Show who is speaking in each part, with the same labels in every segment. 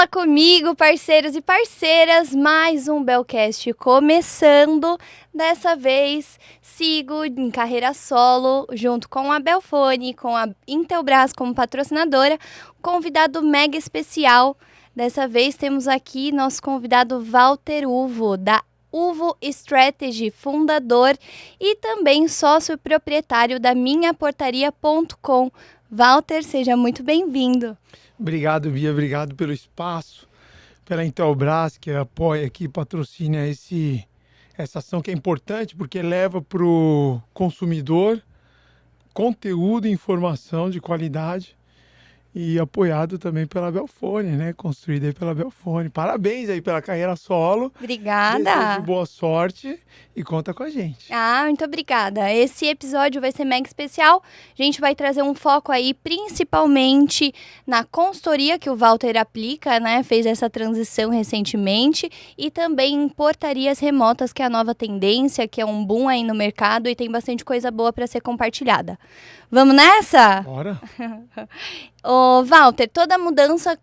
Speaker 1: Fala comigo, parceiros e parceiras, mais um Belcast começando. Dessa vez, sigo em carreira solo, junto com a Belfone, com a Intelbras como patrocinadora, convidado mega especial. Dessa vez temos aqui nosso convidado Walter Uvo, da Uvo Strategy, fundador e também sócio proprietário da minhaportaria.com. Walter, seja muito bem-vindo.
Speaker 2: Obrigado, Bia. Obrigado pelo espaço, pela Intelbras, que apoia aqui, patrocina essa ação que é importante, porque leva para o consumidor conteúdo e informação de qualidade e apoiado também pela Belfone, né? Construída aí pela Belfone. Parabéns aí pela carreira solo.
Speaker 1: Obrigada.
Speaker 2: Desejo boa sorte e conta com a gente.
Speaker 1: Muito obrigada. Esse episódio vai ser mega especial. A gente vai trazer um foco aí principalmente na consultoria que o Walter aplica, né? Fez essa transição recentemente e também em portarias remotas, que é a nova tendência, que é um boom aí no mercado e tem bastante coisa boa para ser compartilhada. Vamos nessa?
Speaker 2: Bora.
Speaker 1: Ô, Walter, toda mudança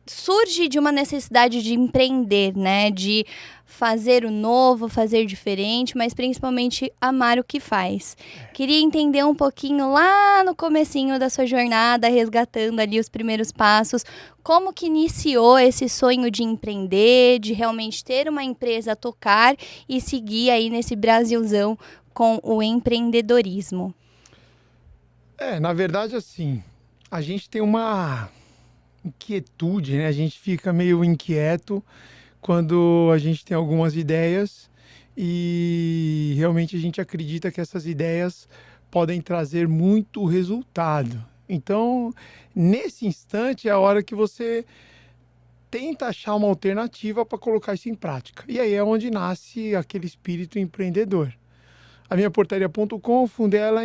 Speaker 1: surge de uma necessidade de empreender, né? De fazer o novo, fazer diferente, mas principalmente amar o que faz. Queria entender um pouquinho lá no comecinho da sua jornada, resgatando ali os primeiros passos, como que iniciou esse sonho de empreender, de realmente ter uma empresa a tocar e seguir aí nesse Brasilzão com o empreendedorismo.
Speaker 2: Na verdade, assim, a gente tem uma inquietude, né? A gente fica meio inquieto quando a gente tem algumas ideias e realmente a gente acredita que essas ideias podem trazer muito resultado. Então, nesse instante é a hora que você tenta achar uma alternativa para colocar isso em prática. E aí é onde nasce aquele espírito empreendedor. A minha portaria.com, fundei ela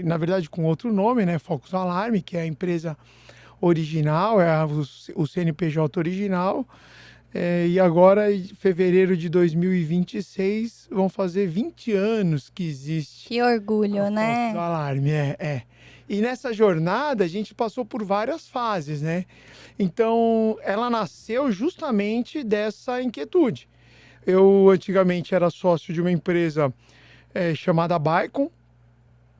Speaker 2: na verdade, com outro nome, né? Focus Alarme, que é a empresa original, o CNPJ original. E agora, em fevereiro de 2026, vão fazer 20 anos que existe.
Speaker 1: Que orgulho, né?
Speaker 2: Focus Alarme, E nessa jornada, a gente passou por várias fases, né? Então, ela nasceu justamente dessa inquietude. Eu, antigamente, era sócio de uma empresa chamada Baicon,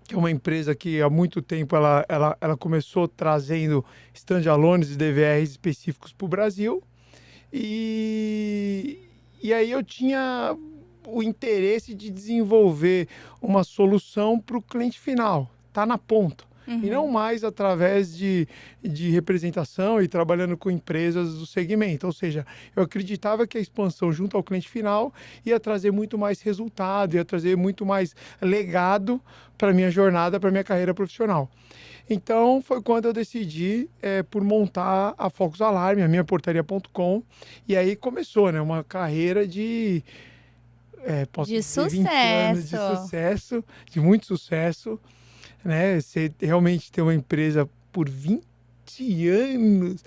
Speaker 2: que é uma empresa que há muito tempo ela começou trazendo standalones e DVRs específicos para o Brasil. E aí eu tinha o interesse de desenvolver uma solução para o cliente final, tá na ponta. E não mais através de representação e trabalhando com empresas do segmento. Ou seja, eu acreditava que a expansão junto ao cliente final ia trazer muito mais resultado, ia trazer muito mais legado para a minha jornada, para a minha carreira profissional. Então, foi quando eu decidi por montar a Focus Alarme, a minha portaria.com. E aí começou, né? Uma carreira de
Speaker 1: sucesso.
Speaker 2: 20 anos de sucesso, de muito sucesso. Né? Você realmente ter uma empresa por 20 anos,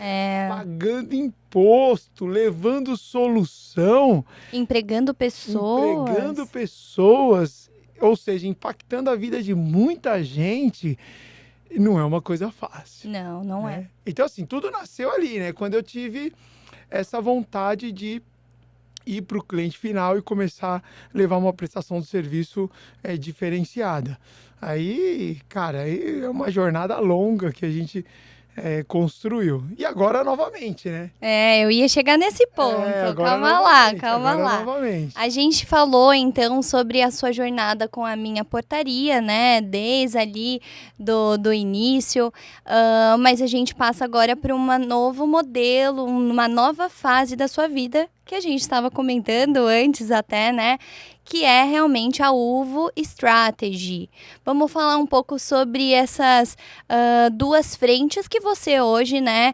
Speaker 2: pagando imposto, levando solução,
Speaker 1: empregando
Speaker 2: pessoas, ou seja, impactando a vida de muita gente, não é uma coisa fácil.
Speaker 1: Não é.
Speaker 2: Então, assim, tudo nasceu ali, né? Quando eu tive essa vontade de ir para o cliente final e começar a levar uma prestação de serviço diferenciada. Aí, cara, é uma jornada longa que a gente construiu. E agora novamente, né?
Speaker 1: Eu ia chegar nesse ponto. Calma lá.
Speaker 2: Novamente.
Speaker 1: A gente falou, então, sobre a sua jornada com a minha portaria, né? Desde ali do início. Mas a gente passa agora para um novo modelo, uma nova fase da sua vida, que a gente estava comentando antes até, né? Que é realmente a Uvo Strategy. Vamos falar um pouco sobre essas duas frentes que você hoje, né,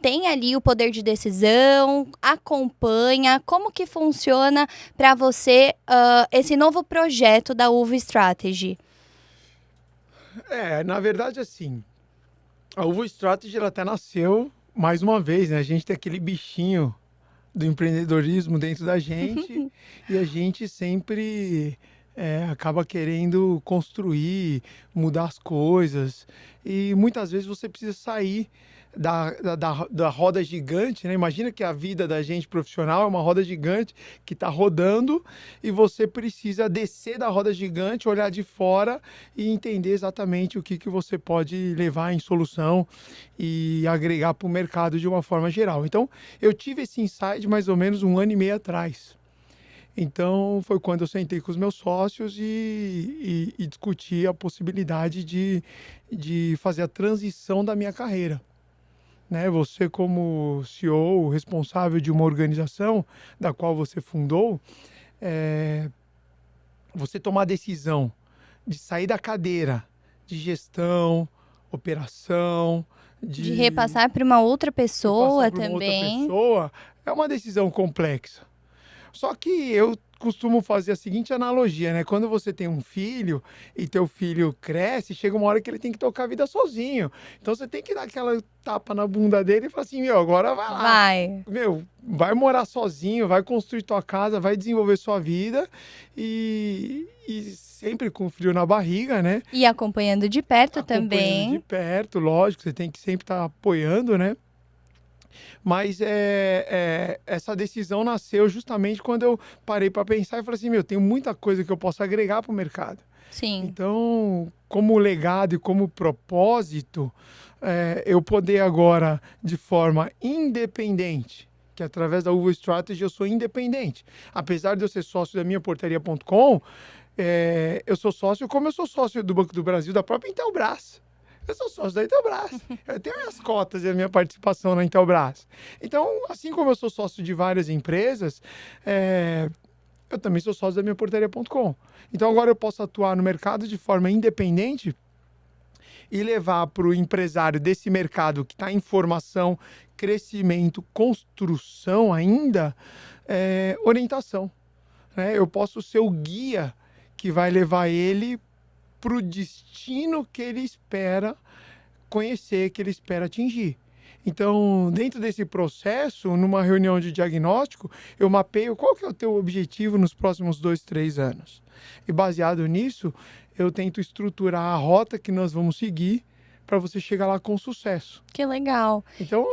Speaker 1: tem ali o poder de decisão, acompanha, como que funciona para você esse novo projeto da Uvo Strategy?
Speaker 2: Na verdade, assim, a Uvo Strategy ela até nasceu mais uma vez, né? A gente tem aquele bichinho do empreendedorismo dentro da gente e a gente sempre acaba querendo construir, mudar as coisas e muitas vezes você precisa sair da roda gigante, né? Imagina que a vida da gente profissional é uma roda gigante que está rodando e você precisa descer da roda gigante, olhar de fora e entender exatamente o que você pode levar em solução e agregar para o mercado de uma forma geral. Então, eu tive esse insight mais ou menos 1 ano e meio atrás. Então, foi quando eu sentei com os meus sócios e discuti a possibilidade de fazer a transição da minha carreira. Né? Você, como CEO responsável de uma organização da qual você fundou, você tomar a decisão de sair da cadeira de gestão, operação,
Speaker 1: De repassar para uma outra pessoa também.
Speaker 2: Outra pessoa, é uma decisão complexa. Só que eu costumo fazer a seguinte analogia, né? Quando você tem um filho e teu filho cresce, chega uma hora que ele tem que tocar a vida sozinho. Então você tem que dar aquela tapa na bunda dele e falar assim, meu, agora vai lá.
Speaker 1: Vai.
Speaker 2: Meu, vai morar sozinho, vai construir tua casa, vai desenvolver sua vida e sempre com frio na barriga, né?
Speaker 1: E acompanhando de perto também.
Speaker 2: Acompanhando de perto, lógico, você tem que sempre estar apoiando, né? Mas essa decisão nasceu justamente quando eu parei para pensar e falei assim, meu, tem muita coisa que eu posso agregar para o mercado.
Speaker 1: Sim.
Speaker 2: Então, como legado e como propósito, eu poder agora, de forma independente, que através da Uvo Strategy eu sou independente. Apesar de eu ser sócio da minha portaria.com, eu sou sócio como eu sou sócio do Banco do Brasil, da própria Intelbras. Eu sou sócio da Intelbras. Eu tenho minhas cotas e a minha participação na Intelbras. Então, assim como eu sou sócio de várias empresas, eu também sou sócio da minha portaria.com. Então, agora eu posso atuar no mercado de forma independente e levar para o empresário desse mercado que está em formação, crescimento, construção ainda, orientação. Né? Eu posso ser o guia que vai levar ele para o destino que ele espera conhecer, que ele espera atingir. Então, dentro desse processo, numa reunião de diagnóstico, eu mapeio qual que é o teu objetivo nos próximos 2, 3 anos. E baseado nisso, eu tento estruturar a rota que nós vamos seguir para você chegar lá com sucesso.
Speaker 1: Que legal.
Speaker 2: Então,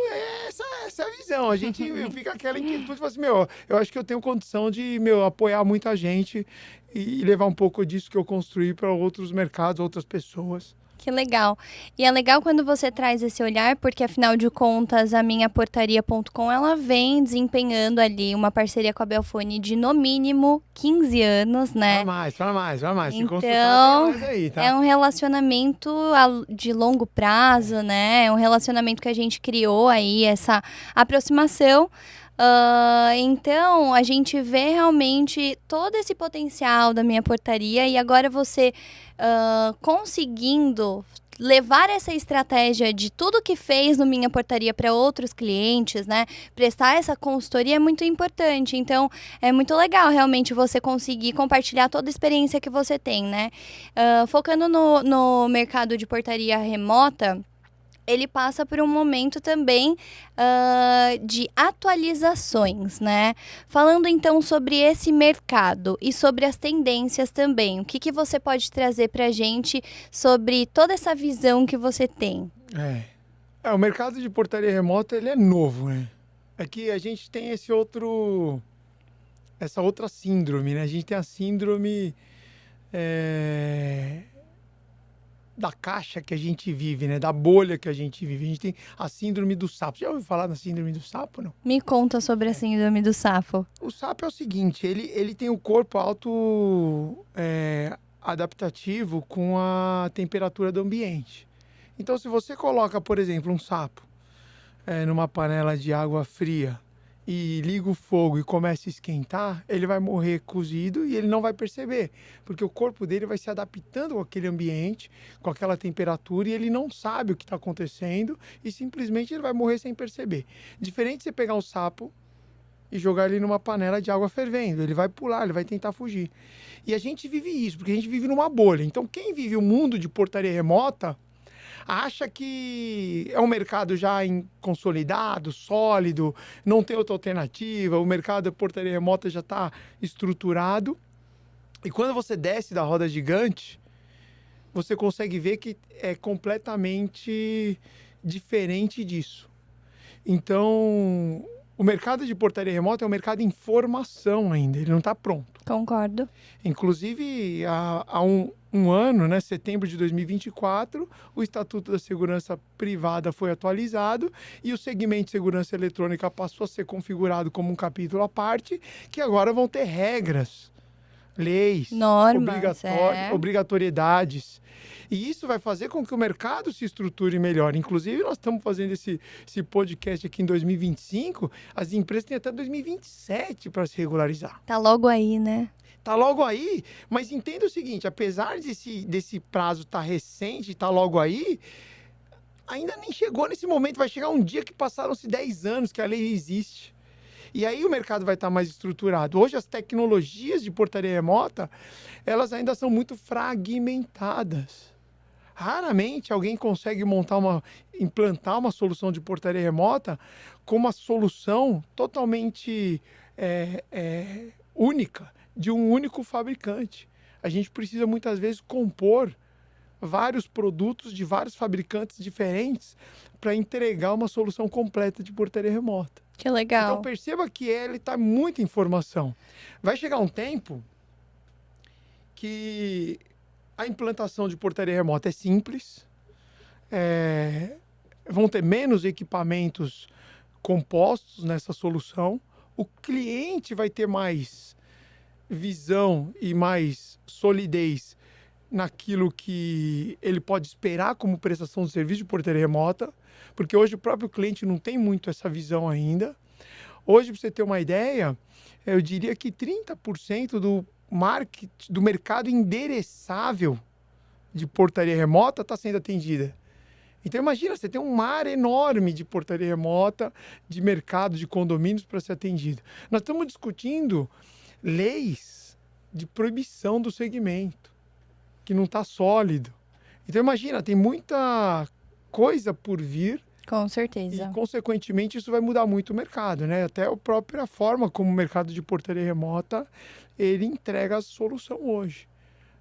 Speaker 2: essa é a visão. A gente fica aquela inquietude, tipo assim, meu, eu acho que eu tenho condição de, apoiar muita gente e levar um pouco disso que eu construí para outros mercados, outras pessoas.
Speaker 1: Que legal. E é legal quando você traz esse olhar, porque afinal de contas, a minha portaria.com, ela vem desempenhando ali uma parceria com a Belfone de no mínimo 15 anos, né?
Speaker 2: Vai mais.
Speaker 1: Então,
Speaker 2: mais aí, tá?
Speaker 1: é um relacionamento de longo prazo, né? É um relacionamento que a gente criou aí, essa aproximação. Então, a gente vê realmente todo esse potencial da minha portaria e agora você conseguindo levar essa estratégia de tudo que fez no Minha Portaria para outros clientes, né? Prestar essa consultoria é muito importante. Então, é muito legal realmente você conseguir compartilhar toda a experiência que você tem, né? Focando no mercado de portaria remota, ele passa por um momento também de atualizações, né? Falando então sobre esse mercado e sobre as tendências também, o que você pode trazer para a gente sobre toda essa visão que você tem?
Speaker 2: O mercado de portaria remota, ele é novo, né? É que a gente tem essa outra síndrome, né? A gente tem a síndrome da caixa que a gente vive, né? Da bolha que a gente vive. A gente tem a síndrome do sapo. Já ouviu falar da síndrome do sapo, não?
Speaker 1: Me conta sobre a síndrome do sapo.
Speaker 2: O sapo é o seguinte, ele tem o corpo adaptativo com a temperatura do ambiente. Então, se você coloca, por exemplo, um sapo numa panela de água fria e liga o fogo e começa a esquentar, ele vai morrer cozido e ele não vai perceber, porque o corpo dele vai se adaptando com aquele ambiente, com aquela temperatura, e ele não sabe o que está acontecendo e simplesmente ele vai morrer sem perceber. Diferente de você pegar um sapo e jogar ele numa panela de água fervendo, ele vai pular, ele vai tentar fugir. E a gente vive isso, porque a gente vive numa bolha. Então, quem vive o mundo de portaria remota acha que é um mercado já consolidado, sólido, não tem outra alternativa, o mercado da portaria remota já está estruturado. E quando você desce da roda gigante, você consegue ver que é completamente diferente disso. Então, o mercado de portaria remota é um mercado em formação ainda, ele não está pronto.
Speaker 1: Concordo.
Speaker 2: Inclusive, há um ano, né, setembro de 2024, o Estatuto da Segurança Privada foi atualizado e o segmento de segurança eletrônica passou a ser configurado como um capítulo à parte, que agora vão ter regras, leis,
Speaker 1: Normas,
Speaker 2: obrigatoriedades. E isso vai fazer com que o mercado se estruture melhor. Inclusive, nós estamos fazendo esse podcast aqui em 2025, as empresas têm até 2027 para se regularizar.
Speaker 1: Tá logo aí, né?
Speaker 2: Tá logo aí, mas entenda o seguinte, apesar desse prazo estar recente, tá logo aí, ainda nem chegou nesse momento, vai chegar um dia que passaram-se 10 anos que a lei existe. E aí o mercado vai estar mais estruturado. Hoje as tecnologias de portaria remota, elas ainda são muito fragmentadas. Raramente alguém consegue implantar uma solução de portaria remota com uma solução totalmente única, de um único fabricante. A gente precisa muitas vezes compor vários produtos de vários fabricantes diferentes para entregar uma solução completa de portaria remota.
Speaker 1: Que legal.
Speaker 2: Então perceba que ele está muita informação. Vai chegar um tempo que a implantação de portaria remota é simples, vão ter menos equipamentos compostos nessa solução, o cliente vai ter mais visão e mais solidez naquilo que ele pode esperar como prestação de serviço de portaria remota, porque hoje o próprio cliente não tem muito essa visão ainda. Hoje, para você ter uma ideia, eu diria que 30% do mercado endereçável de portaria remota está sendo atendida. Então imagina, você tem um mar enorme de portaria remota, de mercado, de condomínios para ser atendido. Nós estamos discutindo leis de proibição do segmento, que não está sólido. Então imagina, tem muita coisa por vir.
Speaker 1: Com certeza.
Speaker 2: E, consequentemente, isso vai mudar muito o mercado, né? Até a própria forma como o mercado de portaria remota, ele entrega a solução hoje,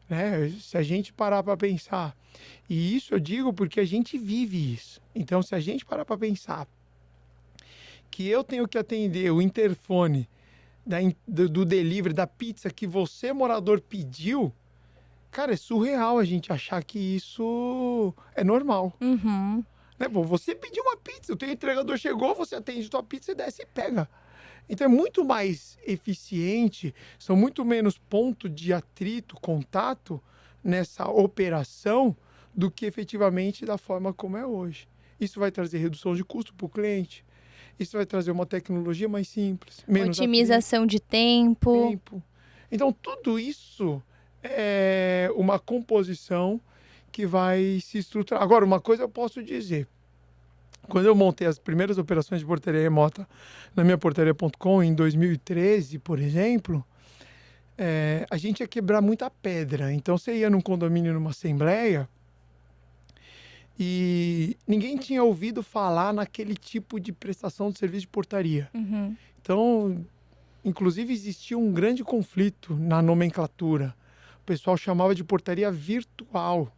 Speaker 2: né? Se a gente parar para pensar, e isso eu digo porque a gente vive isso. Então, se a gente parar para pensar que eu tenho que atender o interfone do delivery, da pizza que você, morador, pediu, cara, é surreal a gente achar que isso é normal.
Speaker 1: Uhum.
Speaker 2: Né? Bom, você pediu uma pizza, o teu entregador chegou, você atende a tua pizza, desce e pega. Então é muito mais eficiente, são muito menos pontos de atrito, contato nessa operação do que efetivamente da forma como é hoje. Isso vai trazer redução de custo para o cliente, isso vai trazer uma tecnologia mais simples, menos
Speaker 1: otimização de tempo.
Speaker 2: Então tudo isso é uma composição que vai se estruturar. Agora, uma coisa eu posso dizer. Quando eu montei as primeiras operações de portaria remota na minha portaria.com em 2013, por exemplo, a gente ia quebrar muita pedra. Então, você ia num condomínio, numa assembleia, e ninguém tinha ouvido falar naquele tipo de prestação de serviço de portaria.
Speaker 1: Uhum.
Speaker 2: Então, inclusive, existia um grande conflito na nomenclatura. O pessoal chamava de portaria virtual.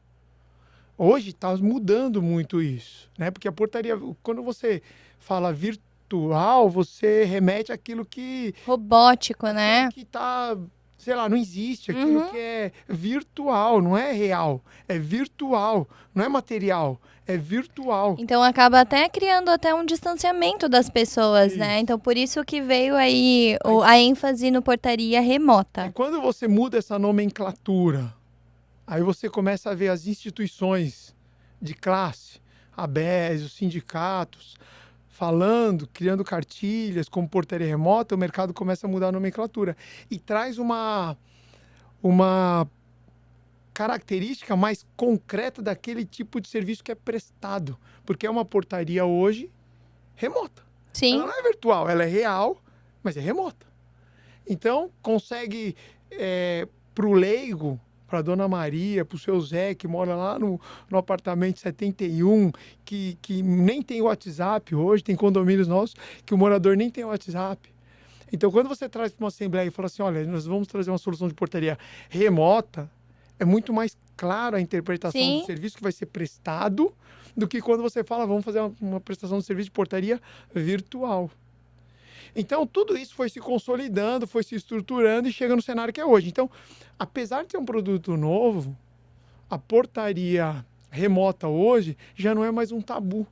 Speaker 2: Hoje está mudando muito isso, né? Porque a portaria, quando você fala virtual, você remete àquilo que...
Speaker 1: robótico, né?
Speaker 2: Que está, sei lá, não existe. Aquilo que é virtual, não é real. É virtual, não é material. É virtual.
Speaker 1: Então acaba até criando até um distanciamento das pessoas, né? Então por isso que veio aí a ênfase no portaria remota.
Speaker 2: E quando você muda essa nomenclatura, aí você começa a ver as instituições de classe, a BES, os sindicatos, falando, criando cartilhas como portaria remota, o mercado começa a mudar a nomenclatura. E traz uma característica mais concreta daquele tipo de serviço que é prestado. Porque é uma portaria hoje remota.
Speaker 1: Sim.
Speaker 2: Ela não é virtual, ela é real, mas é remota. Então, consegue, para o leigo, para a Dona Maria, para o seu Zé, que mora lá no apartamento 71, que nem tem WhatsApp hoje, tem condomínios nossos, que o morador nem tem WhatsApp. Então, quando você traz para uma assembleia e fala assim, olha, nós vamos trazer uma solução de portaria remota, é muito mais clara a interpretação do serviço que vai ser prestado do que quando você fala, vamos fazer uma prestação de serviço de portaria virtual. Então, tudo isso foi se consolidando, foi se estruturando e chega no cenário que é hoje. Então, apesar de ter um produto novo, a portaria remota hoje já não é mais um tabu.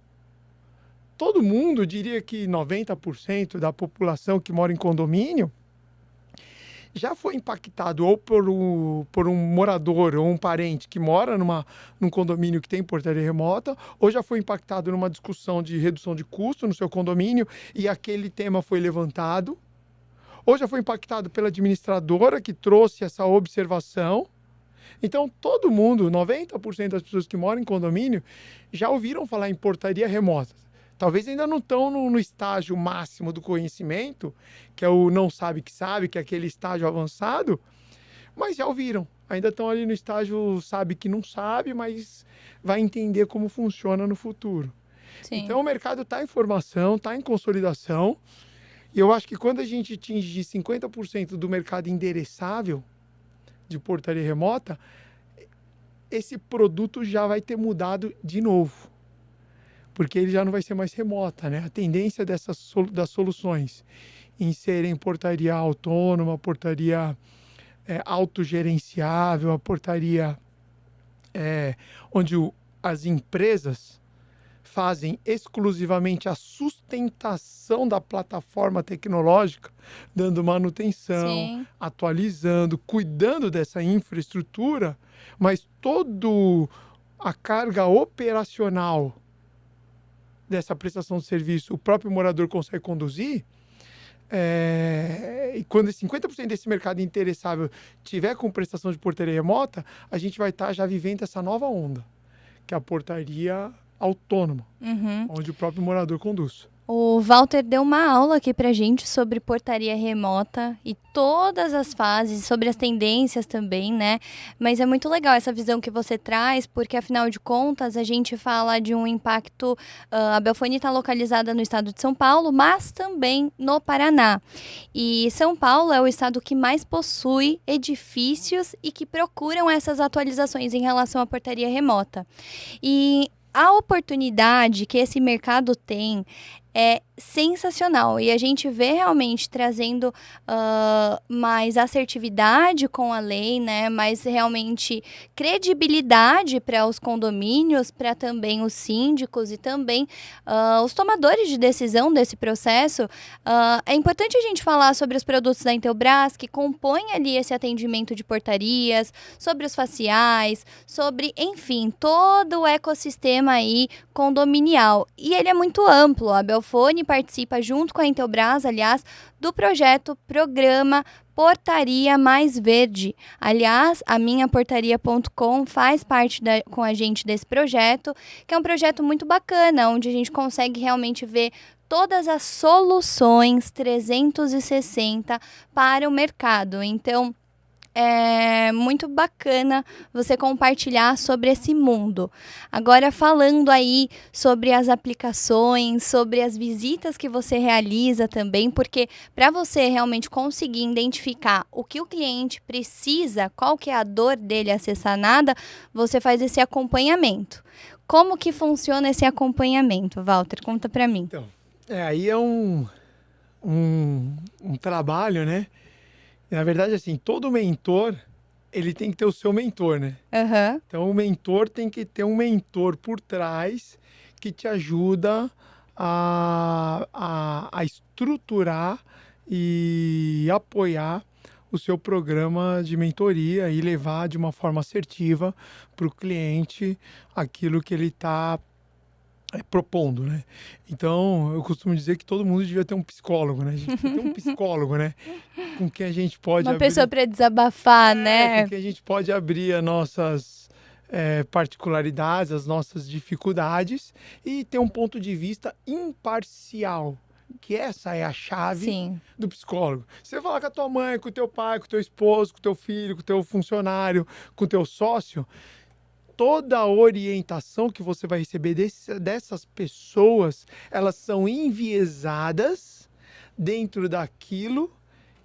Speaker 2: Todo mundo, diria que 90% da população que mora em condomínio, já foi impactado ou por um morador ou um parente que mora num condomínio que tem portaria remota, ou já foi impactado numa discussão de redução de custo no seu condomínio e aquele tema foi levantado, ou já foi impactado pela administradora que trouxe essa observação. Então, todo mundo, 90% das pessoas que moram em condomínio, já ouviram falar em portaria remota. Talvez ainda não estão no estágio máximo do conhecimento, que é o não sabe, que é aquele estágio avançado, mas já ouviram. Ainda estão ali no estágio sabe que não sabe, mas vai entender como funciona no futuro.
Speaker 1: Sim.
Speaker 2: Então, o mercado está em formação, está em consolidação, e eu acho que quando a gente atingir 50% do mercado endereçável de portaria remota, esse produto já vai ter mudado de novo. Porque ele já não vai ser mais remota, né? A tendência das soluções em serem portaria autônoma, portaria autogerenciável, a portaria onde as empresas fazem exclusivamente a sustentação da plataforma tecnológica, dando manutenção,
Speaker 1: Sim.
Speaker 2: atualizando, cuidando dessa infraestrutura, mas toda a carga operacional dessa prestação de serviço o próprio morador consegue conduzir, e quando 50% desse mercado interessável tiver com prestação de portaria remota, a gente vai estar já vivendo essa nova onda, que é a portaria autônoma, onde o próprio morador conduz.
Speaker 1: O Walter deu uma aula aqui pra gente sobre portaria remota e todas as fases, sobre as tendências também, né? Mas é muito legal essa visão que você traz, porque afinal de contas a gente fala de um impacto, a Belfone está localizada no estado de São Paulo, mas também no Paraná. E São Paulo é o estado que mais possui edifícios e que procuram essas atualizações em relação à portaria remota. E a oportunidade que esse mercado tem é sensacional e a gente vê realmente trazendo mais assertividade com a lei, né? Mais realmente credibilidade para os condomínios, para também os síndicos e também os tomadores de decisão desse processo. É importante a gente falar sobre os produtos da Intelbras que compõem ali esse atendimento de portarias, sobre os faciais, sobre, enfim, todo o ecossistema aí condominial. E ele é muito amplo. A Belfone participa junto com a Intelbras, aliás, do projeto Programa Portaria Mais Verde. Aliás, a minhaportaria.com faz parte com a gente desse projeto, que é um projeto muito bacana, onde a gente consegue realmente ver todas as soluções 360 para o mercado. Então, é muito bacana você compartilhar sobre esse mundo. Agora, falando aí sobre as aplicações, sobre as visitas que você realiza também, porque para você realmente conseguir identificar o que o cliente precisa, qual que é a dor dele a ser sanada, você faz esse acompanhamento. Como que funciona esse acompanhamento, Walter? Conta para mim.
Speaker 2: Então, aí é um trabalho, né? Na verdade, assim, todo mentor, ele tem que ter o seu mentor, né?
Speaker 1: Uhum.
Speaker 2: Então, o mentor tem que ter um mentor por trás que te ajuda a estruturar e apoiar o seu programa de mentoria e levar de uma forma assertiva para o cliente aquilo que ele está propondo, né? Então, eu costumo dizer que todo mundo devia ter um psicólogo, né? A gente precisa ter um psicólogo, né? Com quem a gente pode
Speaker 1: Uma pessoa para desabafar, né?
Speaker 2: Com quem a gente pode abrir as nossas particularidades, as nossas dificuldades e ter um ponto de vista imparcial, que essa é a chave
Speaker 1: Sim.
Speaker 2: do psicólogo. Você falar com a tua mãe, com o teu pai, com o teu esposo, com o teu filho, com o teu funcionário, com o teu sócio, toda a orientação que você vai receber dessas pessoas, elas são enviesadas dentro daquilo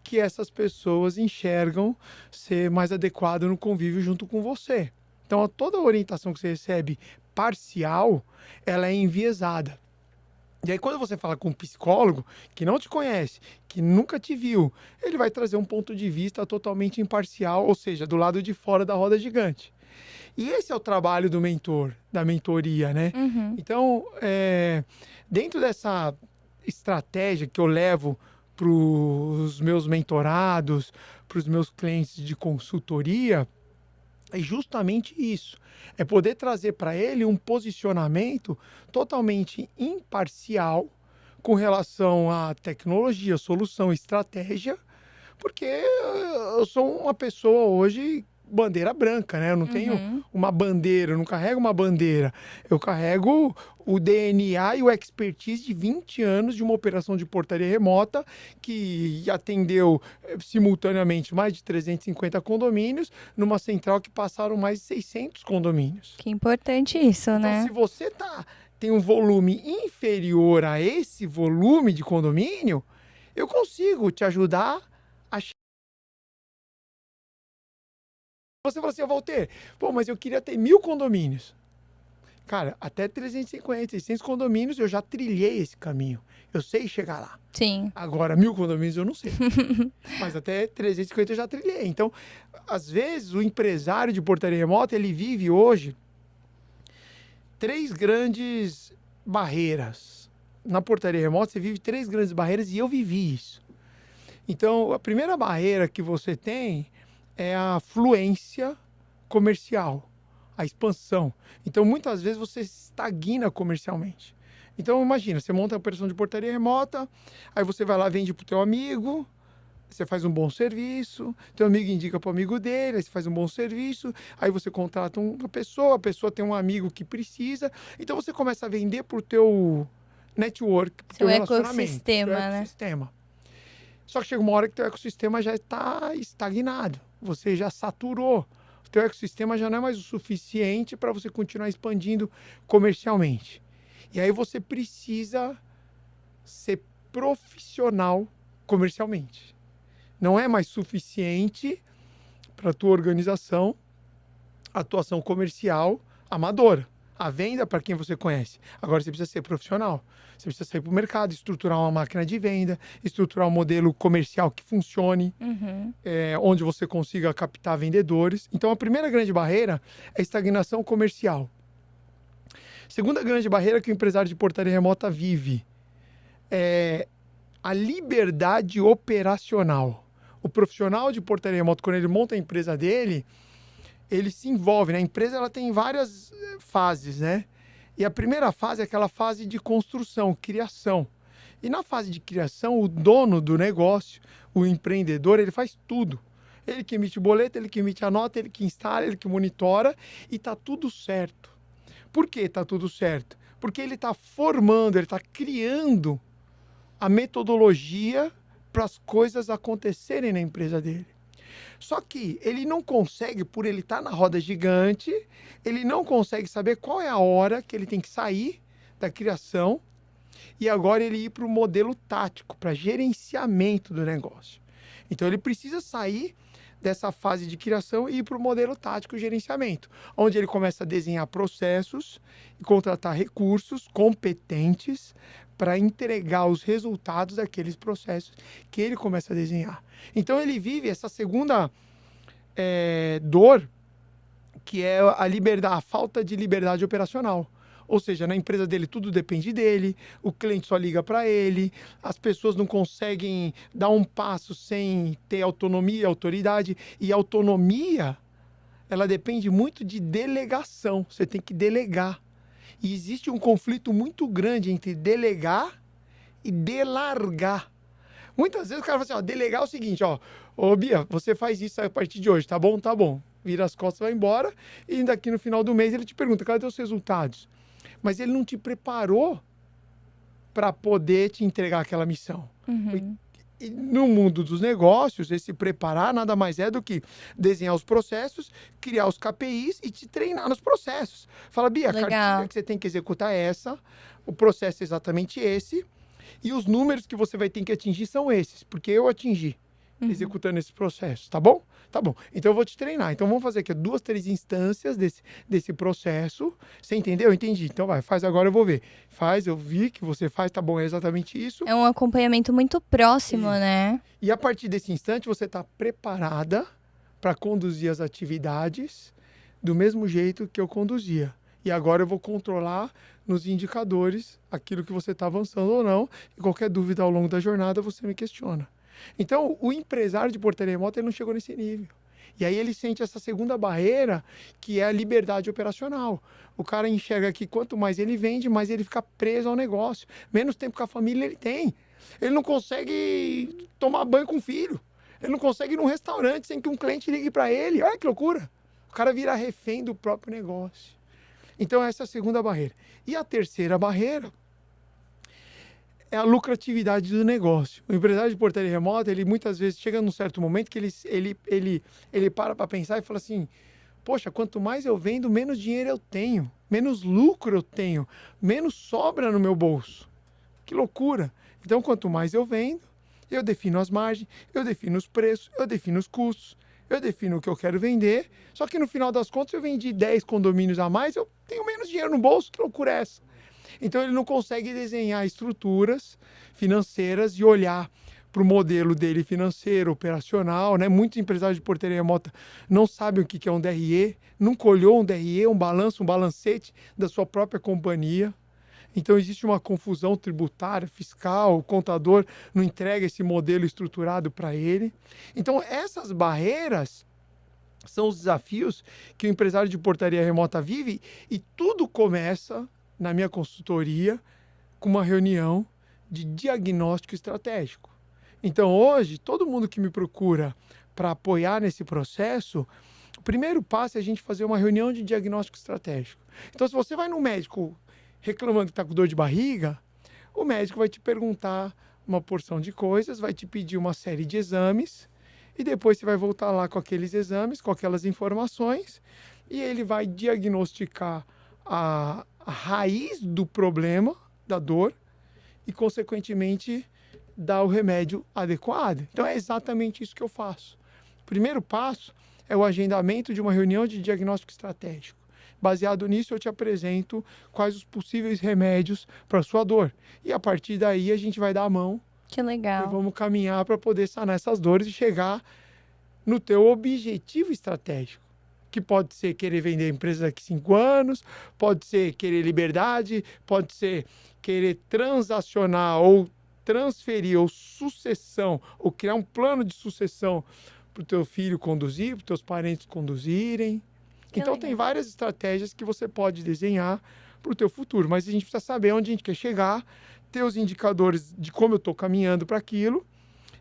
Speaker 2: que essas pessoas enxergam ser mais adequado no convívio junto com você. Então, toda a orientação que você recebe parcial, ela é enviesada. E aí, quando você fala com um psicólogo que não te conhece, que nunca te viu, ele vai trazer um ponto de vista totalmente imparcial, ou seja, do lado de fora da roda gigante. E esse é o trabalho do mentor, da mentoria, né?
Speaker 1: Uhum.
Speaker 2: Então, dentro dessa estratégia que eu levo para os meus mentorados, para os meus clientes de consultoria, é justamente isso. É poder trazer para ele um posicionamento totalmente imparcial com relação à tecnologia, solução, estratégia, porque eu sou uma pessoa hoje bandeira branca, né? Eu não tenho
Speaker 1: Uhum.
Speaker 2: uma bandeira, eu não carrego uma bandeira. Eu carrego o DNA e o expertise de 20 anos de uma operação de portaria remota que atendeu simultaneamente mais de 350 condomínios numa central que passaram mais de 600 condomínios.
Speaker 1: Que importante isso,
Speaker 2: Então,
Speaker 1: né?
Speaker 2: se você tem um volume inferior a esse volume de condomínio, eu consigo te ajudar a... Você fala assim, Walter, pô, mas eu queria ter 1.000 condomínios. Cara, até 350, 600 condomínios eu já trilhei esse caminho. Eu sei chegar lá.
Speaker 1: Sim.
Speaker 2: Agora, 1.000 condomínios eu não sei. Mas até 350 eu já trilhei. Então, às vezes, o empresário de portaria remota, ele vive hoje 3 grandes barreiras. Na portaria remota, você vive 3 grandes barreiras e eu vivi isso. Então, a primeira barreira que você tem é a fluência comercial, a expansão. Então, muitas vezes você estagna comercialmente. Então, imagina, você monta a operação de portaria remota, aí você vai lá, vende para o teu amigo, você faz um bom serviço, teu amigo indica para o amigo dele, aí você faz um bom serviço, aí você contrata uma pessoa, a pessoa tem um amigo que precisa, então você começa a vender para o teu network, para o teu
Speaker 1: Seu
Speaker 2: relacionamento, teu
Speaker 1: ecossistema, né?
Speaker 2: ecossistema. Só que chega uma hora que teu ecossistema já está estagnado, você já saturou, o teu ecossistema já não é mais o suficiente para você continuar expandindo comercialmente. E aí você precisa ser profissional comercialmente. Não é mais suficiente para a tua organização a atuação comercial amadora. A venda para quem você conhece. Agora você precisa ser profissional. Você precisa sair para o mercado, estruturar uma máquina de venda, estruturar um modelo comercial que funcione,
Speaker 1: Uhum.
Speaker 2: onde você consiga captar vendedores. Então, a primeira grande barreira é a estagnação comercial. Segunda grande barreira que o empresário de portaria remota vive é a liberdade operacional. O profissional de portaria remota, quando ele monta a empresa dele, ele se envolve, né? A empresa ela tem várias fases, né? E a primeira fase é aquela fase de construção, criação. E na fase de criação, o dono do negócio, o empreendedor, ele faz tudo. Ele que emite boleto, ele que emite a nota, ele que instala, ele que monitora e tá tudo certo. Por que tá tudo certo? Porque ele está formando, ele está criando a metodologia para as coisas acontecerem na empresa dele. Só que ele não consegue, por ele estar na roda gigante, ele não consegue saber qual é a hora que ele tem que sair da criação e agora ele ir para o modelo tático, para gerenciamento do negócio. Então ele precisa sair dessa fase de criação e ir para o modelo tático gerenciamento, onde ele começa a desenhar processos e contratar recursos competentes para entregar os resultados daqueles processos que ele começa a desenhar. Então ele vive essa segunda dor, que é a liberdade, a falta de liberdade operacional. Ou seja, na empresa dele tudo depende dele, o cliente só liga para ele, as pessoas não conseguem dar um passo sem ter autonomia e autoridade. E a autonomia, ela depende muito de delegação. Você tem que delegar. E existe um conflito muito grande entre delegar e delargar. Muitas vezes o cara fala assim, ó, delegar é o seguinte, ó, ô Bia, você faz isso a partir de hoje, tá bom? Tá bom. Vira as costas, vai embora, e daqui no final do mês ele te pergunta, cadê os resultados? Mas ele não te preparou para poder te entregar aquela missão.
Speaker 1: Uhum.
Speaker 2: E no mundo dos negócios, esse preparar nada mais é do que desenhar os processos, criar os KPIs e te treinar nos processos. Fala, Bia, a cartilha que você tem que executar é essa, o processo é exatamente esse, e os números que você vai ter que atingir são esses, porque eu atingi. executando esse processo, tá bom? Tá bom. Então eu vou te treinar. Então vamos fazer aqui 2, 3 instâncias desse processo. Você entendeu? Entendi. Então vai, faz agora, eu vou ver. Faz, eu vi que você faz, tá bom, é exatamente isso.
Speaker 1: É um acompanhamento muito próximo, né?
Speaker 2: E a partir desse instante você está preparada para conduzir as atividades do mesmo jeito que eu conduzia. E agora eu vou controlar nos indicadores aquilo que você está avançando ou não. E qualquer dúvida ao longo da jornada você me questiona. Então, o empresário de portaria remota ele não chegou nesse nível. E aí ele sente essa segunda barreira, que é a liberdade operacional. O cara enxerga que quanto mais ele vende, mais ele fica preso ao negócio. Menos tempo com a família ele tem. Ele não consegue tomar banho com o filho. Ele não consegue ir num restaurante sem que um cliente ligue para ele. Olha que loucura. O cara vira refém do próprio negócio. Então, essa é a segunda barreira. E a terceira barreira é a lucratividade do negócio. O empresário de portaria remota, ele muitas vezes chega num certo momento que ele para pensar e fala assim, poxa, quanto mais eu vendo, menos dinheiro eu tenho, menos lucro eu tenho, menos sobra no meu bolso. Que loucura! Então, quanto mais eu vendo, eu defino as margens, eu defino os preços, eu defino os custos, eu defino o que eu quero vender, só que no final das contas, eu vendi 10 condomínios a mais, eu tenho menos dinheiro no bolso, que loucura é essa? Então, ele não consegue desenhar estruturas financeiras e olhar para o modelo dele financeiro, operacional, né? Muitos empresários de portaria remota não sabem o que é um DRE, nunca olhou um DRE, um balanço, um balancete da sua própria companhia. Então, existe uma confusão tributária, fiscal, o contador não entrega esse modelo estruturado para ele. Então, essas barreiras são os desafios que o empresário de portaria remota vive e tudo começa, na minha consultoria, com uma reunião de diagnóstico estratégico. Então, hoje, todo mundo que me procura para apoiar nesse processo, o primeiro passo é a gente fazer uma reunião de diagnóstico estratégico. Então, se você vai no médico reclamando que está com dor de barriga, o médico vai te perguntar uma porção de coisas, vai te pedir uma série de exames e depois você vai voltar lá com aqueles exames, com aquelas informações e ele vai diagnosticar a raiz do problema, da dor e, consequentemente, dar o remédio adequado. Então, é exatamente isso que eu faço. O primeiro passo é o agendamento de uma reunião de diagnóstico estratégico. Baseado nisso, eu te apresento quais os possíveis remédios para a sua dor. E a partir daí, a gente vai dar a mão.
Speaker 1: Que legal.
Speaker 2: E vamos caminhar para poder sanar essas dores e chegar no teu objetivo estratégico. Que pode ser querer vender a empresa daqui a 5 anos, pode ser querer liberdade, pode ser querer transacionar ou transferir ou sucessão, ou criar um plano de sucessão para o teu filho conduzir, para os teus parentes conduzirem. Então, tem várias estratégias que você pode desenhar para o teu futuro, mas a gente precisa saber onde a gente quer chegar, ter os indicadores de como eu estou caminhando para aquilo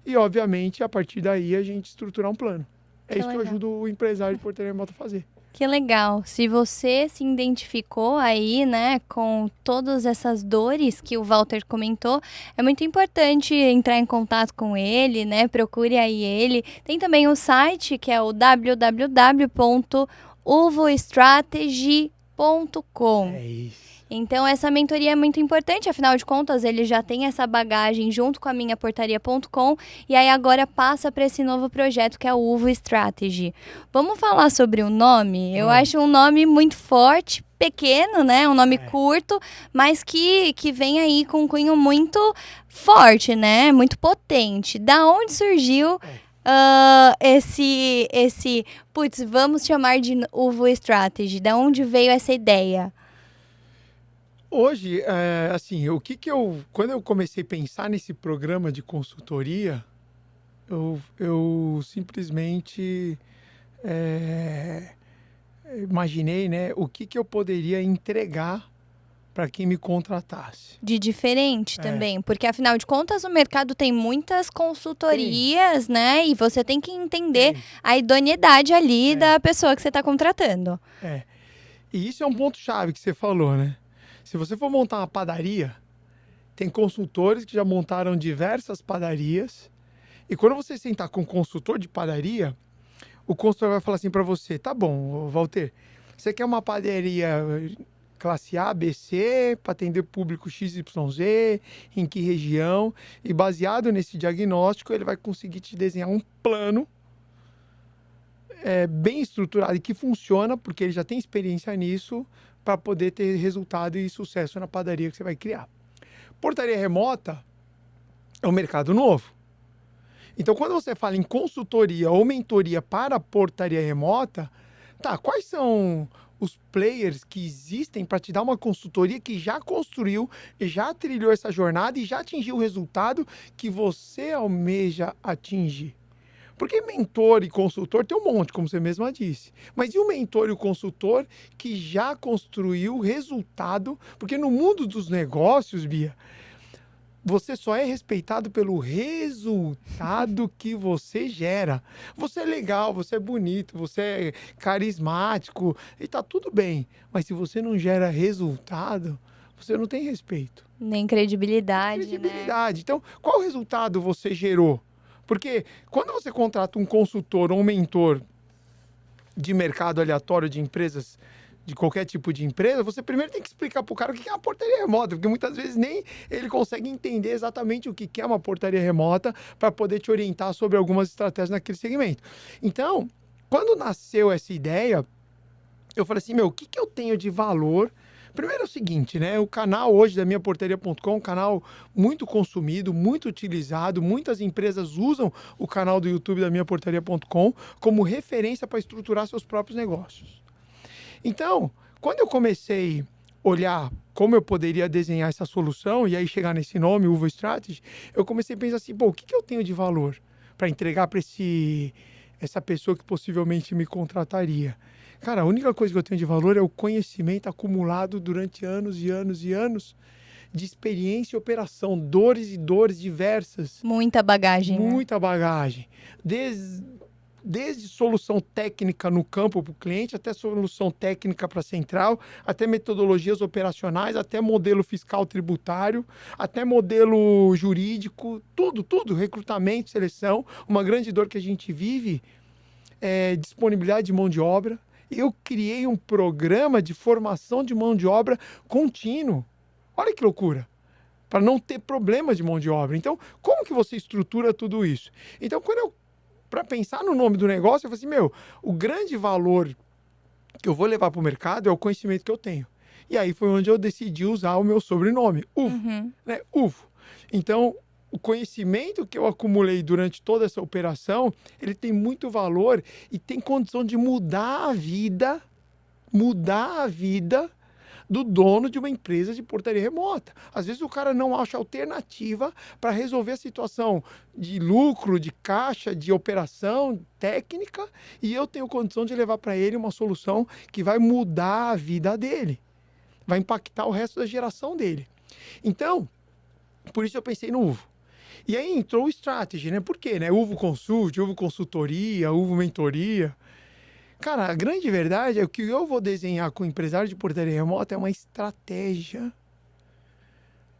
Speaker 2: e, obviamente, a partir daí a gente estruturar um plano. É isso que eu ajudo o empresário de portaria remota a fazer.
Speaker 1: Que legal. Se você se identificou aí, né, com todas essas dores que o Walter comentou, é muito importante entrar em contato com ele, né? Procure aí ele. Tem também o site que é o www.uvostrategy.com.
Speaker 2: É isso.
Speaker 1: Então, essa mentoria é muito importante, afinal de contas, ele já tem essa bagagem junto com a minhaportaria.com e aí agora passa para esse novo projeto que é o Uvo Strategy. Vamos falar sobre o nome? Eu acho um nome muito forte, pequeno, né? Um nome curto, mas que vem aí com um cunho muito forte, né? Muito potente. Da onde surgiu vamos chamar de Uvo Strategy? Da onde veio essa ideia?
Speaker 2: Hoje, assim, quando eu comecei a pensar nesse programa de consultoria, eu simplesmente imaginei, né, o que eu poderia entregar para quem me contratasse.
Speaker 1: De diferente também, porque afinal de contas o mercado tem muitas consultorias, né, e você tem que entender a idoneidade ali da pessoa que você está contratando.
Speaker 2: E isso é um ponto-chave que você falou, né? Se você for montar uma padaria, tem consultores que já montaram diversas padarias. E quando você sentar com um consultor de padaria, o consultor vai falar assim para você, tá bom, Walter, você quer uma padaria classe A, B, C, para atender público XYZ, em que região, e baseado nesse diagnóstico, ele vai conseguir te desenhar um plano bem estruturado e que funciona, porque ele já tem experiência nisso, para poder ter resultado e sucesso na padaria que você vai criar. Portaria remota é um mercado novo. Então, quando você fala em consultoria ou mentoria para portaria remota, tá, quais são os players que existem para te dar uma consultoria que já construiu, já trilhou essa jornada e já atingiu o resultado que você almeja atingir? Porque mentor e consultor tem um monte, como você mesma disse. Mas e o mentor e o consultor que já construiu resultado? Porque no mundo dos negócios, Bia, você só é respeitado pelo resultado que você gera. Você é legal, você é bonito, você é carismático e tá tudo bem. Mas se você não gera resultado, você não tem respeito.
Speaker 1: Nem credibilidade,
Speaker 2: Credibilidade. Então, qual resultado você gerou? Porque quando você contrata um consultor ou um mentor de mercado aleatório de empresas, de qualquer tipo de empresa, você primeiro tem que explicar para o cara o que é uma portaria remota, porque muitas vezes nem ele consegue entender exatamente o que é uma portaria remota para poder te orientar sobre algumas estratégias naquele segmento. Então, quando nasceu essa ideia, eu falei assim, o que eu tenho de valor? Primeiro é o seguinte, né? O canal hoje da minhaportaria.com é um canal muito consumido, muito utilizado. Muitas empresas usam o canal do YouTube da minhaportaria.com como referência para estruturar seus próprios negócios. Então, quando eu comecei a olhar como eu poderia desenhar essa solução e aí chegar nesse nome, Uvo Strategy, eu comecei a pensar assim, o que eu tenho de valor para entregar para essa pessoa que possivelmente me contrataria? Cara, a única coisa que eu tenho de valor é o conhecimento acumulado durante anos e anos e anos de experiência e operação, dores e dores diversas.
Speaker 1: Muita bagagem.
Speaker 2: Muita bagagem. Desde solução técnica no campo para o cliente, até solução técnica para a central, até metodologias operacionais, até modelo fiscal tributário, até modelo jurídico, tudo, recrutamento, seleção. Uma grande dor que a gente vive é disponibilidade de mão de obra. Eu criei um programa de formação de mão de obra contínuo. Olha que loucura! Para não ter problema de mão de obra. Então, como que você estrutura tudo isso? Então, para pensar no nome do negócio, eu falei assim, o grande valor que eu vou levar para o mercado é o conhecimento que eu tenho. E aí foi onde eu decidi usar o meu sobrenome, Uvo. Né? Uvo. Então, o conhecimento que eu acumulei durante toda essa operação, ele tem muito valor e tem condição de mudar a vida do dono de uma empresa de portaria remota. Às vezes o cara não acha alternativa para resolver a situação de lucro, de caixa, de operação técnica, e eu tenho condição de levar para ele uma solução que vai mudar a vida dele, vai impactar o resto da geração dele. Então, por isso eu pensei no Uvo. E aí entrou o Strategy, né? Por quê? Né? Uvo Consult, Uvo Consultoria, Uvo Mentoria. Cara, a grande verdade é que o que eu vou desenhar com o empresário de portaria remota é uma estratégia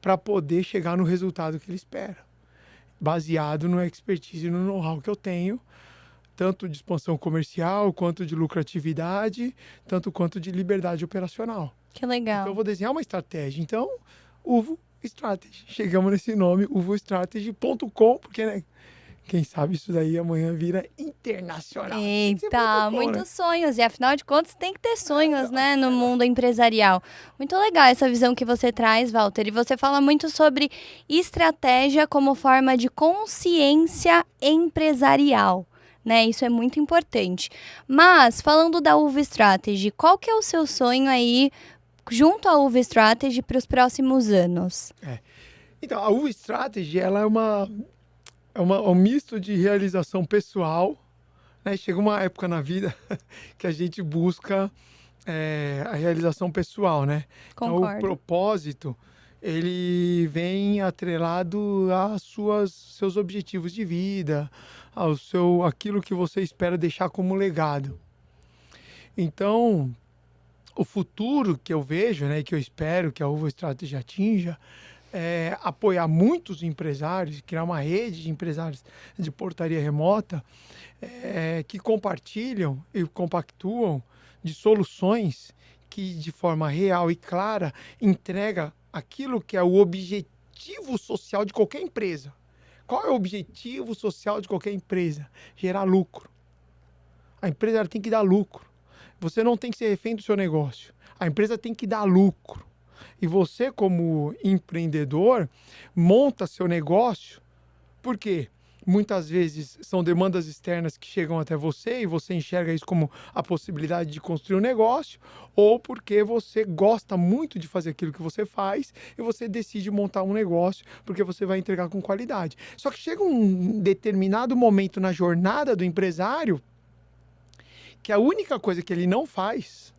Speaker 2: para poder chegar no resultado que ele espera. Baseado no expertise e no know-how que eu tenho, tanto de expansão comercial, quanto de lucratividade, tanto quanto de liberdade operacional.
Speaker 1: Que legal.
Speaker 2: Então eu vou desenhar uma estratégia. Então, Uvo Strategy. Chegamos nesse nome, uvostrategy.com, porque, né, quem sabe isso daí amanhã vira internacional.
Speaker 1: Eita, muitos sonhos. E afinal de contas, tem que ter sonhos, né, no mundo empresarial. Muito legal essa visão que você traz, Walter. E você fala muito sobre estratégia como forma de consciência empresarial, né? Isso é muito importante. Mas, falando da Uvo Strategy, qual que é o seu sonho aí junto à Uvo Strategy para os próximos anos?
Speaker 2: Então, a Uvo Strategy, ela é um misto de realização pessoal, né? Chega uma época na vida que a gente busca a realização pessoal, né?
Speaker 1: Concordo.
Speaker 2: Então, o propósito, ele vem atrelado a seus objetivos de vida, aquilo que você espera deixar como legado. Então, o futuro que eu vejo, né, que eu espero que a Uvo Strategy atinja, é apoiar muitos empresários, criar uma rede de empresários de portaria remota que compartilham e compactuam de soluções que de forma real e clara entrega aquilo que é o objetivo social de qualquer empresa. Qual é o objetivo social de qualquer empresa? Gerar lucro. A empresa ela tem que dar lucro. Você não tem que ser refém do seu negócio. A empresa tem que dar lucro. E você, como empreendedor, monta seu negócio. Por quê? Muitas vezes são demandas externas que chegam até você e você enxerga isso como a possibilidade de construir um negócio, ou porque você gosta muito de fazer aquilo que você faz e você decide montar um negócio porque você vai entregar com qualidade. Só que chega um determinado momento na jornada do empresário que a única coisa que ele não faz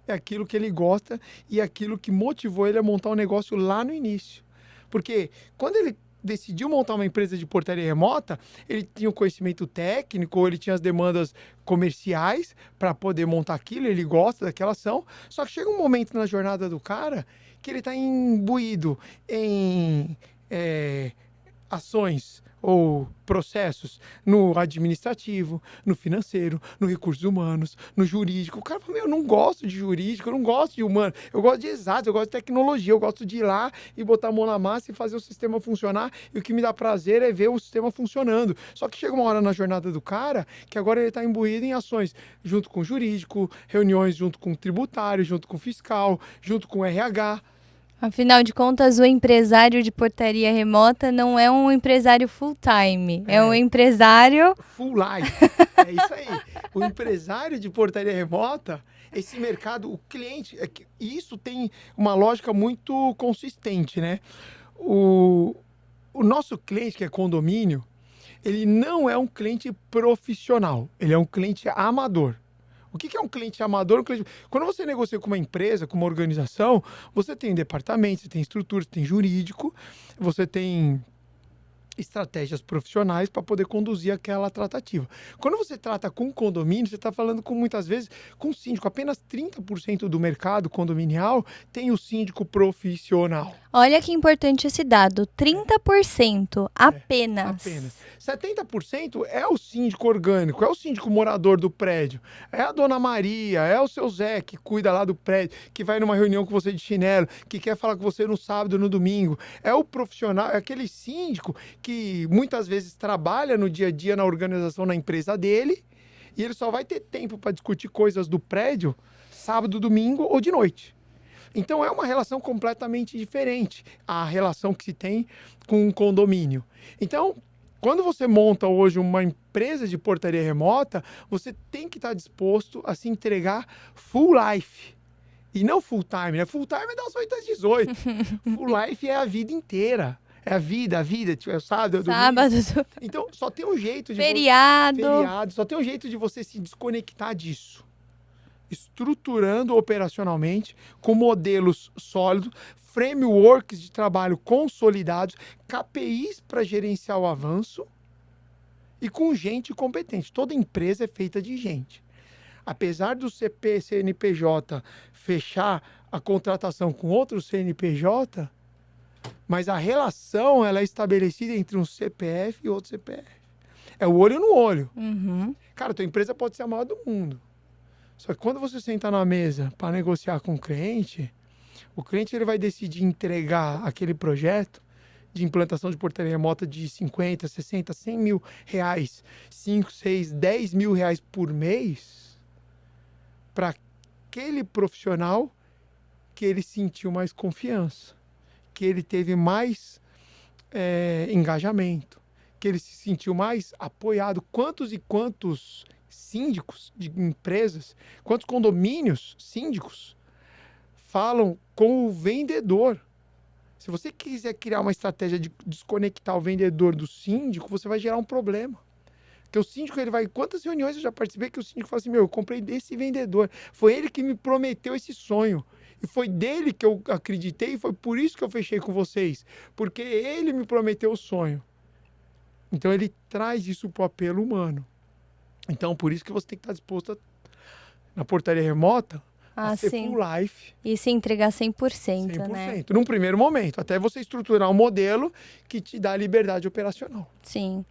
Speaker 2: é aquilo que ele gosta e aquilo que motivou ele a montar um negócio lá no início. Porque quando ele decidiu montar uma empresa de portaria remota, ele tinha o conhecimento técnico, ou ele tinha as demandas comerciais para poder montar aquilo, ele gosta daquela ação, só que chega um momento na jornada do cara que ele está imbuído em ações ou processos no administrativo, no financeiro, no recursos humanos, no jurídico. O cara fala, eu não gosto de jurídico, eu não gosto de humano, eu gosto de exatos, eu gosto de tecnologia, eu gosto de ir lá e botar a mão na massa e fazer o sistema funcionar, e o que me dá prazer é ver o sistema funcionando. Só que chega uma hora na jornada do cara que agora ele está imbuído em ações junto com o jurídico, reuniões junto com o tributário, junto com o fiscal, junto com o RH.
Speaker 1: Afinal de contas, o empresário de portaria remota não é um empresário full-time, é um empresário...
Speaker 2: Full life, é isso aí. O empresário de portaria remota, esse mercado, o cliente, isso tem uma lógica muito consistente, né? O nosso cliente, que é condomínio, ele não é um cliente profissional, ele é um cliente amador. O que é um cliente amador? Quando você negocia com uma empresa, com uma organização, você tem departamento, você tem estrutura, você tem jurídico, você tem estratégias profissionais para poder conduzir aquela tratativa. Quando você trata com condomínio, você está falando muitas vezes com síndico. Apenas 30% do mercado condominial tem o síndico profissional.
Speaker 1: Olha que importante esse dado, 30% apenas.
Speaker 2: 70% é o síndico orgânico, é o síndico morador do prédio, é a dona Maria, é o seu Zé que cuida lá do prédio, que vai numa reunião com você de chinelo, que quer falar com você no sábado, no domingo. É o profissional, é aquele síndico que muitas vezes trabalha no dia a dia na organização, na empresa dele, e ele só vai ter tempo para discutir coisas do prédio sábado, domingo ou de noite. Então é uma relação completamente diferente a relação que se tem com um condomínio. Então, quando você monta hoje uma empresa de portaria remota, você tem que estar disposto a se entregar full life. E não full time, né? Full time é das 8 às 18. Full life é a vida inteira. É a vida, tipo, é o sábado,
Speaker 1: Sábado.
Speaker 2: Então, só tem um jeito de
Speaker 1: Feriado,
Speaker 2: só tem um jeito de você se desconectar disso. Estruturando operacionalmente, com modelos sólidos, frameworks de trabalho consolidados, KPIs para gerenciar o avanço e com gente competente. Toda empresa é feita de gente. Apesar do CNPJ fechar a contratação com outro CNPJ, mas a relação ela é estabelecida entre um CPF e outro CPF. É o olho no olho.
Speaker 1: Uhum.
Speaker 2: Cara, tua empresa pode ser a maior do mundo. Só que quando você senta na mesa para negociar com o cliente ele vai decidir entregar aquele projeto de implantação de portaria remota de 50, 60, 100 mil reais, 5, 6, 10 mil reais por mês para aquele profissional que ele sentiu mais confiança, que ele teve mais engajamento, que ele se sentiu mais apoiado. Quantos e quantos síndicos de empresas, quantos condomínios síndicos falam com o vendedor? Se você quiser criar uma estratégia de desconectar o vendedor do síndico, você vai gerar um problema. Porque o síndico, ele vai... Quantas reuniões eu já participei que o síndico fala assim, eu comprei desse vendedor. Foi ele que me prometeu esse sonho. E foi dele que eu acreditei e foi por isso que eu fechei com vocês. Porque ele me prometeu o sonho. Então, ele traz isso para o apelo humano. Então, por isso que você tem que estar disposto na portaria remota a ser
Speaker 1: sim.
Speaker 2: full life.
Speaker 1: E se entregar 100%,
Speaker 2: 100%,
Speaker 1: né?
Speaker 2: num primeiro momento, até você estruturar um modelo que te dá liberdade operacional.
Speaker 1: Sim.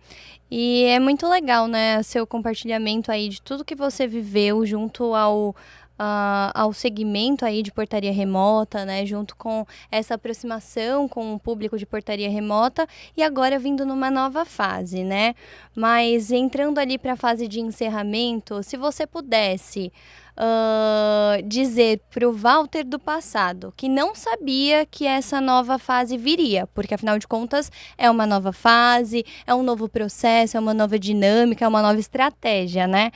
Speaker 1: E é muito legal, né, seu compartilhamento aí de tudo que você viveu junto ao ao segmento aí de portaria remota, né? Junto com essa aproximação com o público de portaria remota e agora vindo numa nova fase, né? Mas entrando ali para a fase de encerramento, se você pudesse dizer para o Walter do passado que não sabia que essa nova fase viria, porque afinal de contas é uma nova fase, é um novo processo, é uma nova dinâmica, é uma nova estratégia, né?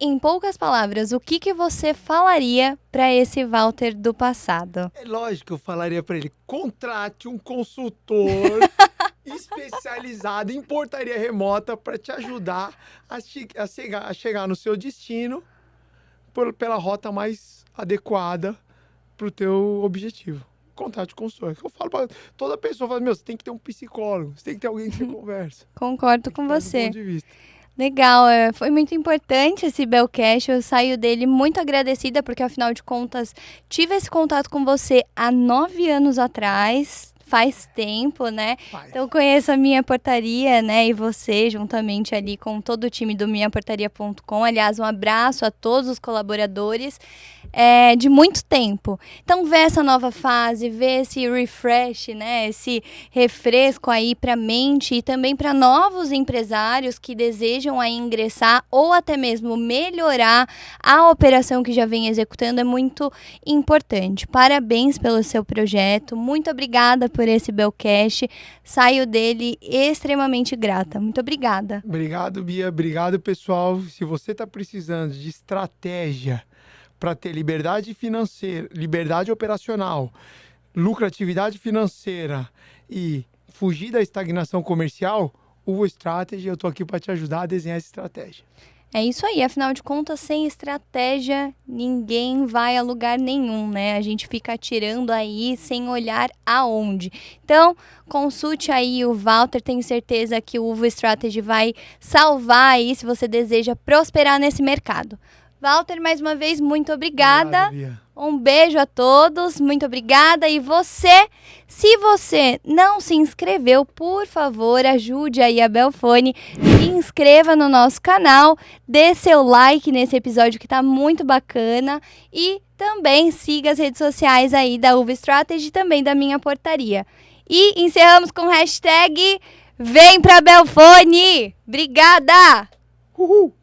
Speaker 1: Em poucas palavras, o que você falaria para esse Walter do passado?
Speaker 2: É lógico que eu falaria para ele, contrate um consultor especializado em portaria remota para te ajudar a chegar no seu destino pela rota mais adequada para o teu objetivo. Contrate um consultor. Eu falo para toda pessoa, você tem que ter um psicólogo, você tem que ter alguém que você conversa.
Speaker 1: Concordo com você.
Speaker 2: Ponto de vista.
Speaker 1: Legal, foi muito importante esse Bellcast, eu saio dele muito agradecida, porque afinal de contas, tive esse contato com você há 9 anos atrás, faz tempo, né? Então conheço a Minha Portaria, né? E você, juntamente ali com todo o time do minhaportaria.com. Aliás, um abraço a todos os colaboradores de muito tempo. Então, ver essa nova fase, ver esse refresh, né? Esse refresco aí para a mente e também para novos empresários que desejam aí ingressar ou até mesmo melhorar a operação que já vem executando é muito importante. Parabéns pelo seu projeto. Muito obrigada por esse Bellcast. Saio dele extremamente grata. Muito obrigada.
Speaker 2: Obrigado, Bia. Obrigado, pessoal. Se você está precisando de estratégia para ter liberdade financeira, liberdade operacional, lucratividade financeira e fugir da estagnação comercial, o Strategy, eu estou aqui para te ajudar a desenhar essa estratégia.
Speaker 1: É isso aí, afinal de contas, sem estratégia, ninguém vai a lugar nenhum, né? A gente fica atirando aí sem olhar aonde. Então, consulte aí o Walter, tenho certeza que o Uvo Strategy vai salvar aí se você deseja prosperar nesse mercado. Walter, mais uma vez, muito obrigada.
Speaker 2: Obrigado,
Speaker 1: Um beijo a todos, muito obrigada. E você, se você não se inscreveu, por favor, ajude aí a Belfone, se inscreva no nosso canal, dê seu like nesse episódio que tá muito bacana e também siga as redes sociais aí da Uvo Strategy e também da Minha Portaria. E encerramos com hashtag Vem pra Belfone! Obrigada!
Speaker 2: Uhul!